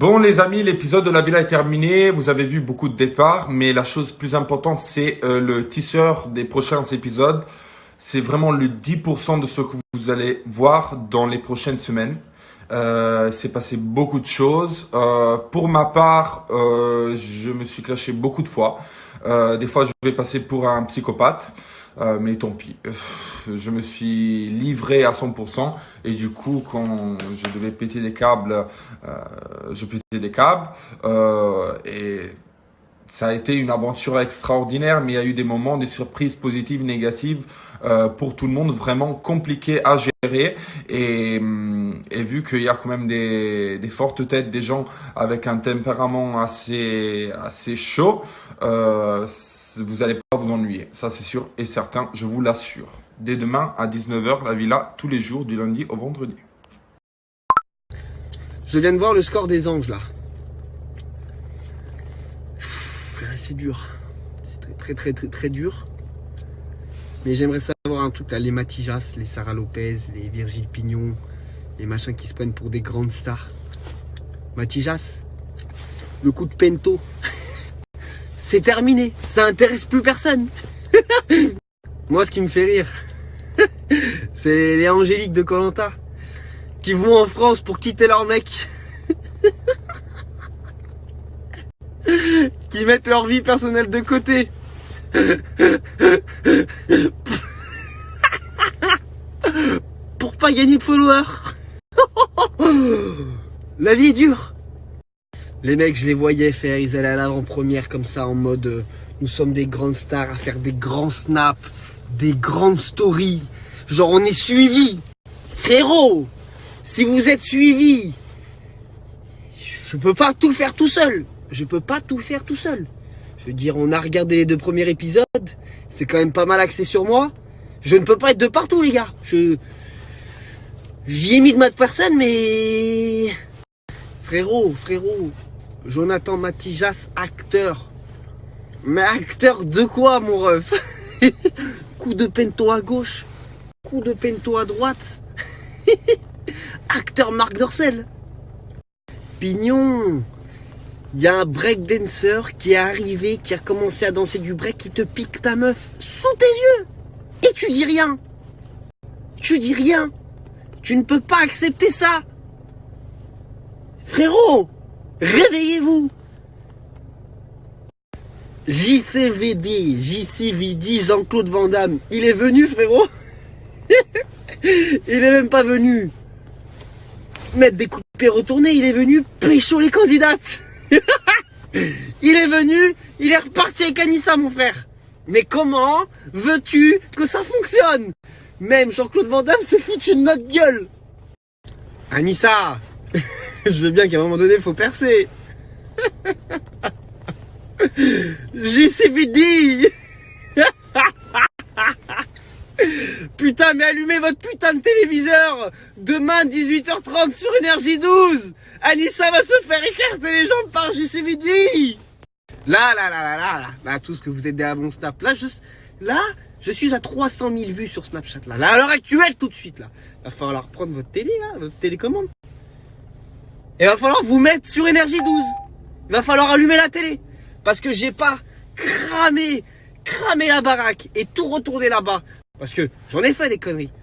Bon les amis, l'épisode de la villa est terminé. Vous avez vu beaucoup de départs, mais la chose plus importante, c'est le teaser des prochains épisodes. C'est vraiment le 10% de ce que vous allez voir dans les prochaines semaines. C'est passé beaucoup de choses. Pour ma part, je me suis clashé beaucoup de fois. Des fois, je vais passer pour un psychopathe. Mais tant pis, je me suis livré à 100% et du coup quand je devais péter des câbles, je pétais des câbles et ça a été une aventure extraordinaire, mais il y a eu des moments, des surprises positives, négatives pour tout le monde, vraiment compliqué à gérer et vu qu'il y a quand même des fortes têtes, des gens avec un tempérament assez chaud, vous allez pas vous ennuyer, ça c'est sûr et certain, je vous l'assure. Dès demain à 19h, la villa, tous les jours, du lundi au vendredi. Je viens de voir le score des anges là. C'est dur. C'est très dur. Mais j'aimerais savoir un truc là, les Matijas, les Sarah Lopez, les Virgile Pignon, les machins qui se prennent pour des grandes stars. Matijas, le coup de Pento. C'est terminé, ça intéresse plus personne. Moi, ce qui me fait rire, c'est les Angéliques de Koh-Lanta qui vont en France pour quitter leur mec, qui mettent leur vie personnelle de côté. Pour pas gagner de followers. La vie est dure. Les mecs, je les voyais faire, ils allaient à l'avant-première comme ça en mode nous sommes des grandes stars à faire des grands snaps, des grandes stories. Genre on est suivis. Frérot, si vous êtes suivis, je peux pas tout faire tout seul. Je veux dire, on a regardé les 2 premiers épisodes, c'est quand même pas mal axé sur moi. Je ne peux pas être de partout les gars. J'y ai mis de ma personne mais... Frérot, Jonathan Matijas, acteur. Mais acteur de quoi, mon ref? Coup de pento à gauche, coup de pento à droite. Acteur Marc Dorcel. Pignon, il y a un breakdancer qui est arrivé, qui a commencé à danser du break, qui te pique ta meuf sous tes yeux. Et tu dis rien. Tu ne peux pas accepter ça. Frérot, réveillez-vous. JCVD, Jean-Claude Van Damme, il est venu frérot. Il est même pas venu mettre des coups de pied retournés, il est venu pécho les candidates. Il est venu, il est reparti avec Anissa mon frère. Mais comment veux-tu que ça fonctionne? Même Jean-Claude Van Damme s'est foutu de notre gueule. Anissa, je veux bien qu'à un moment donné, il faut percer. JCVD. Putain, mais allumez votre putain de téléviseur. Demain, 18h30 sur Énergie 12. Anissa va se faire écarter les jambes par JCVD. Là, tout ce que vous êtes derrière mon snap. Là, je suis à 300 000 vues sur Snapchat. Là, à l'heure actuelle, tout de suite, là. Il va falloir prendre votre télé, là, votre télécommande. Et il va falloir vous mettre sur Énergie 12. Il va falloir allumer la télé. Parce que j'ai pas cramé la baraque et tout retourné là-bas. Parce que j'en ai fait des conneries.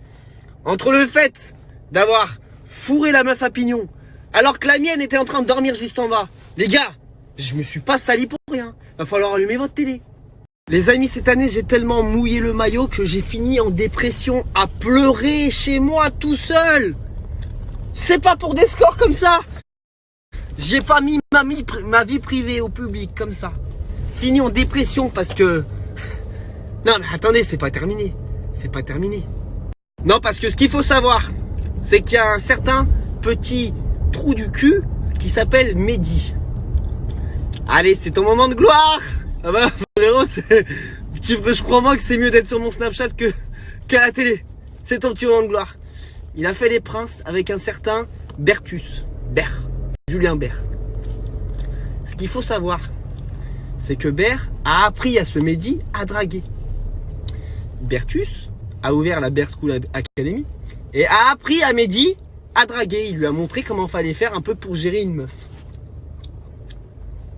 Entre le fait d'avoir fourré la meuf à Pignon, alors que la mienne était en train de dormir juste en bas. Les gars, je me suis pas sali pour rien. Il va falloir allumer votre télé. Les amis, cette année, j'ai tellement mouillé le maillot que j'ai fini en dépression à pleurer chez moi tout seul. C'est pas pour des scores comme ça. J'ai pas mis ma vie privée au public comme ça. Fini en dépression parce que... Non mais attendez, c'est pas terminé. Non, parce que ce qu'il faut savoir, c'est qu'il y a un certain petit trou du cul qui s'appelle Mehdi. Allez, c'est ton moment de gloire. Ah bah frérot, je crois moi que c'est mieux d'être sur mon Snapchat qu'à la télé. C'est ton petit moment de gloire. Il a fait les princes avec un certain Julien Bert. Ce qu'il faut savoir, c'est que Bert a appris à ce Mehdi à draguer. Bertus a ouvert la Bear School Academy et a appris à Mehdi à draguer. Il lui a montré comment fallait faire un peu pour gérer une meuf.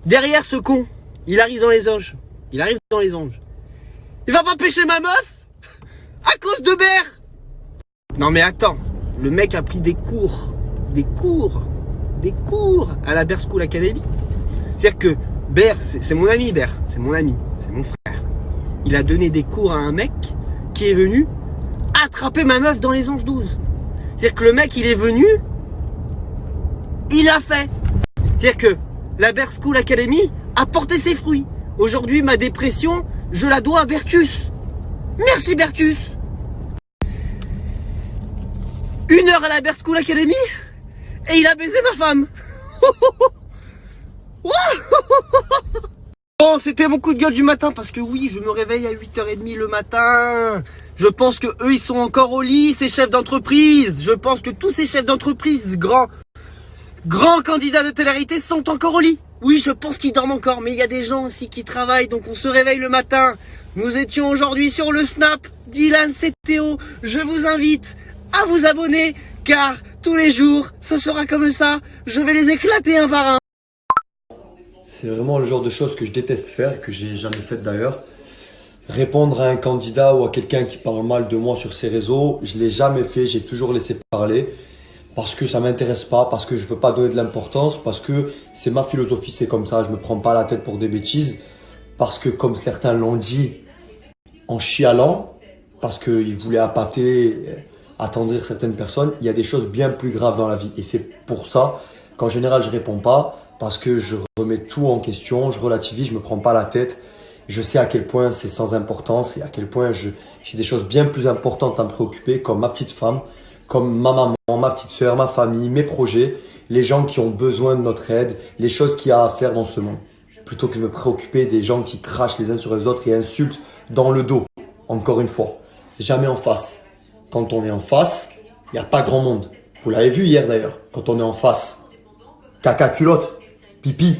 Derrière ce con, il arrive dans les anges. Il arrive dans les anges. Il va pas pêcher ma meuf à cause de Ber. Non mais attends, le mec a pris des cours à la Bear School Academy. C'est-à-dire que Ber, c'est mon ami Ber, c'est mon ami, c'est mon frère. Il a donné des cours à un mec qui est venu attraper ma meuf dans les anges 12. C'est-à-dire que le mec, il est venu, il l'a fait. C'est-à-dire que la Bear School Academy a porté ses fruits. Aujourd'hui, ma dépression, je la dois à Bertus. Merci Bertus. 1 heure à la Bear School Academy et il a baisé ma femme. Bon, c'était mon coup de gueule du matin parce que oui, je me réveille à 8h30 le matin. Je pense que eux, ils sont encore au lit, ces chefs d'entreprise. Je pense que tous ces chefs d'entreprise, grands candidats de télé-réalité, sont encore au lit. Oui, je pense qu'ils dorment encore, mais il y a des gens aussi qui travaillent, donc on se réveille le matin. Nous étions aujourd'hui sur le Snap. Dylan, c'est Théo. Je vous invite à vous abonner, car tous les jours, ce sera comme ça. Je vais les éclater un par un. C'est vraiment le genre de choses que je déteste faire, que j'ai jamais fait d'ailleurs. Répondre à un candidat ou à quelqu'un qui parle mal de moi sur ses réseaux, je l'ai jamais fait, j'ai toujours laissé parler. Parce que ça m'intéresse pas, parce que je veux pas donner de l'importance, parce que c'est ma philosophie, c'est comme ça, je me prends pas la tête pour des bêtises. Parce que comme certains l'ont dit, en chialant, parce qu'ils voulaient appâter, attendrir certaines personnes, il y a des choses bien plus graves dans la vie. Et c'est pour ça qu'en général je réponds pas, parce que je remets tout en question, je relativise, je me prends pas la tête. Je sais à quel point c'est sans importance et à quel point j'ai des choses bien plus importantes à me préoccuper, comme ma petite femme, comme ma maman, ma petite soeur, ma famille, mes projets, les gens qui ont besoin de notre aide, les choses qu'il y a à faire dans ce monde. Plutôt que de me préoccuper des gens qui crachent les uns sur les autres et insultent dans le dos. Encore une fois, jamais en face. Quand on est en face, il n'y a pas grand monde. Vous l'avez vu hier d'ailleurs, quand on est en face. Caca culotte, pipi.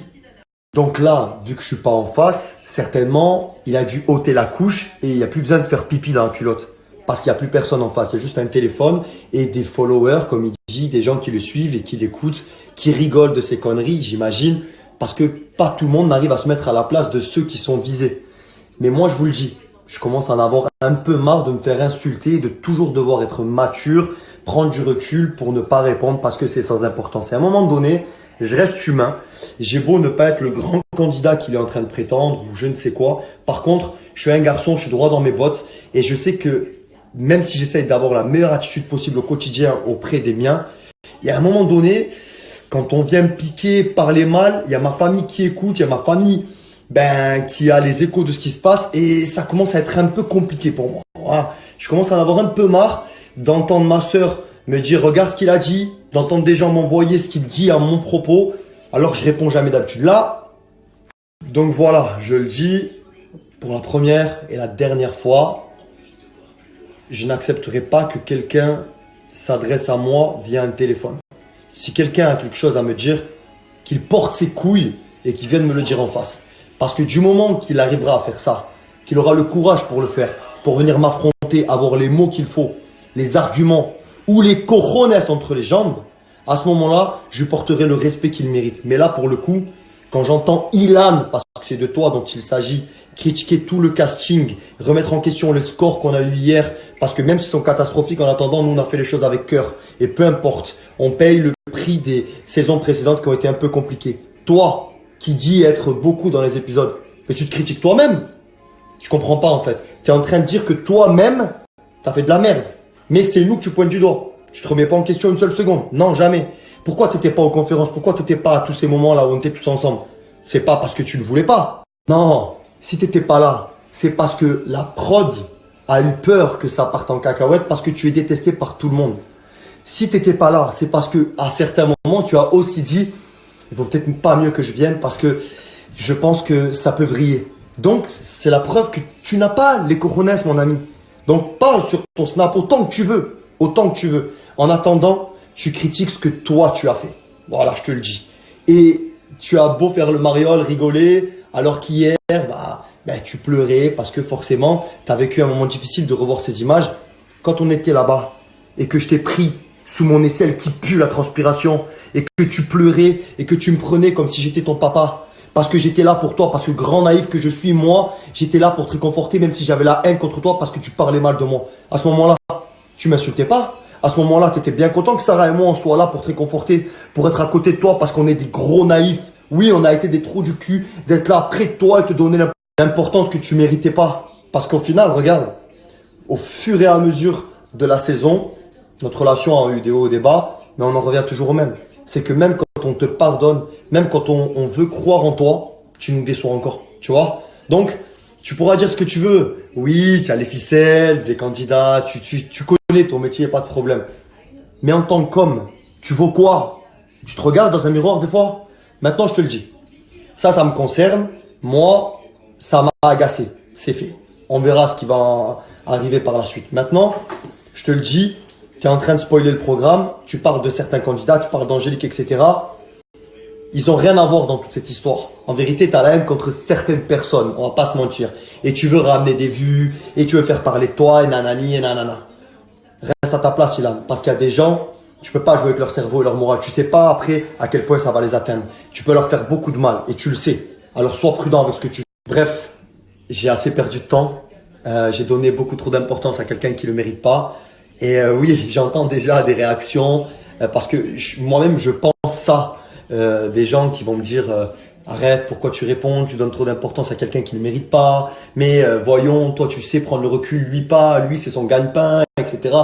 Donc là, vu que je suis pas en face, certainement, il a dû ôter la couche et il n'y a plus besoin de faire pipi dans la culotte. Parce qu'il n'y a plus personne en face, c'est juste un téléphone et des followers, comme il dit, des gens qui le suivent et qui l'écoutent, qui rigolent de ses conneries, j'imagine, parce que pas tout le monde n'arrive à se mettre à la place de ceux qui sont visés. Mais moi, je vous le dis, je commence à en avoir un peu marre de me faire insulter, de toujours devoir être mature, prendre du recul pour ne pas répondre parce que c'est sans importance. Et à un moment donné, je reste humain. J'ai beau ne pas être le grand candidat qu'il est en train de prétendre ou je ne sais quoi. Par contre, je suis un garçon, je suis droit dans mes bottes et je sais que même si j'essaye d'avoir la meilleure attitude possible au quotidien auprès des miens, il y a un moment donné, quand on vient me piquer, parler mal, il y a ma famille qui écoute, il y a ma famille qui a les échos de ce qui se passe et ça commence à être un peu compliqué pour moi. Voilà. Je commence à en avoir un peu marre d'entendre ma sœur me dire regarde ce qu'il a dit, d'entendre des gens m'envoyer ce qu'il dit à mon propos, alors que je réponds jamais d'habitude. Là, donc voilà, je le dis pour la première et la dernière fois, je n'accepterai pas que quelqu'un s'adresse à moi via un téléphone. Si quelqu'un a quelque chose à me dire, qu'il porte ses couilles et qu'il vienne me le dire en face. Parce que du moment qu'il arrivera à faire ça, qu'il aura le courage pour le faire, pour venir m'affronter, avoir les mots qu'il faut, les arguments ou les cojones entre les jambes, à ce moment-là, je lui porterai le respect qu'il mérite. Mais là, pour le coup, quand j'entends Ilan, parce que c'est de toi dont il s'agit, critiquer tout le casting, remettre en question les scores qu'on a eu hier, parce que même s'ils sont catastrophiques, en attendant, nous on a fait les choses avec cœur. Et peu importe, on paye le prix des saisons précédentes qui ont été un peu compliquées. Toi, qui dis être beaucoup dans les épisodes, mais tu te critiques toi-même. Je comprends pas en fait. Tu es en train de dire que toi-même, tu as fait de la merde. Mais c'est nous que tu pointes du doigt. Tu te remets pas en question une seule seconde. Non, jamais. Pourquoi tu n'étais pas aux conférences? Pourquoi tu n'étais pas à tous ces moments là où on était tous ensemble? C'est pas parce que tu ne voulais pas. Non, si tu n'étais pas là, c'est parce que la prod a eu peur que ça parte en cacahuète parce que tu es détesté par tout le monde. Si tu n'étais pas là, c'est parce que à certains moments, tu as aussi dit il vaut peut-être pas mieux que je vienne parce que je pense que ça peut vriller. Donc, c'est la preuve que tu n'as pas les cojones, mon ami. Donc, parle sur ton Snap autant que tu veux. Autant que tu veux. En attendant, tu critiques ce que toi, tu as fait. Voilà, je te le dis. Et tu as beau faire le mariole, rigoler, alors qu'hier, tu pleurais parce que forcément, tu as vécu un moment difficile de revoir ces images. Quand on était là-bas et que je t'ai pris sous mon aisselle qui pue la transpiration et que tu pleurais et que tu me prenais comme si j'étais ton papa Parce que j'étais là pour toi, parce que grand naïf que je suis, moi, j'étais là pour te réconforter, même si j'avais la haine contre toi parce que tu parlais mal de moi. À ce moment-là, tu m'insultais pas. À ce moment-là, tu étais bien content que Sarah et moi, on soit là pour te réconforter, pour être à côté de toi parce qu'on est des gros naïfs. Oui, on a été des trous du cul, d'être là près de toi et te donner l'importance que tu méritais pas. Parce qu'au final, regarde, au fur et à mesure de la saison, notre relation a eu des hauts et des bas, mais on en revient toujours au même. C'est que même quand on te pardonne, même quand on veut croire en toi, tu nous déçois encore, tu vois. Donc, tu pourras dire ce que tu veux. Oui, tu as les ficelles, des candidats, tu connais ton métier, pas de problème. Mais en tant qu'homme, tu vaux quoi? Tu te regardes dans un miroir des fois? Maintenant, je te le dis. Ça me concerne. Moi, ça m'a agacé. C'est fait. On verra ce qui va arriver par la suite. Maintenant, je te le dis, tu es en train de spoiler le programme. Tu parles de certains candidats, tu parles d'Angélique, etc. Ils ont rien à voir dans toute cette histoire. En vérité, tu as la haine contre certaines personnes. On va pas se mentir. Et tu veux ramener des vues. Et tu veux faire parler de toi. Et nanani et nanana. Reste à ta place, Ilan. Parce qu'il y a des gens, tu peux pas jouer avec leur cerveau et leur morale. Tu sais pas après à quel point ça va les atteindre. Tu peux leur faire beaucoup de mal. Et tu le sais. Alors sois prudent avec ce que tu fais. Bref, j'ai assez perdu de temps. J'ai donné beaucoup trop d'importance à quelqu'un qui le mérite pas. Et oui, j'entends déjà des réactions. Parce que moi-même, je pense ça. Des gens qui vont me dire arrête, pourquoi tu réponds, tu donnes trop d'importance à quelqu'un qui ne mérite pas, mais voyons, toi tu sais prendre le recul, lui pas, lui c'est son gagne-pain, etc.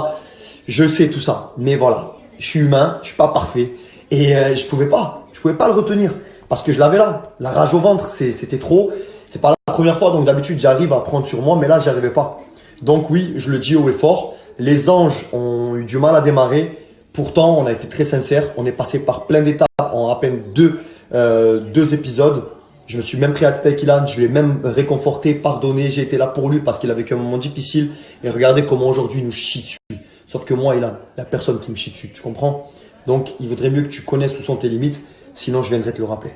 Je sais tout ça, mais voilà, je suis humain, je suis pas parfait et je pouvais pas le retenir parce que je l'avais là, la rage au ventre, c'était trop, c'est pas la première fois, donc d'habitude j'arrive à prendre sur moi, mais là j'y arrivais pas. Donc oui, je le dis haut et fort, les anges ont eu du mal à démarrer. Pourtant, on a été très sincères. On est passé par plein d'étapes en à peine deux épisodes. Je me suis même pris à tête avec Ilan. Je l'ai même réconforté, pardonné. J'ai été là pour lui parce qu'il a vécu un moment difficile. Et regardez comment aujourd'hui il nous chie dessus. Sauf que moi, Ilan, il n'y a personne qui me chie dessus. Tu comprends? Donc, il vaudrait mieux que tu connaisses où sont tes limites. Sinon, je viendrai te le rappeler.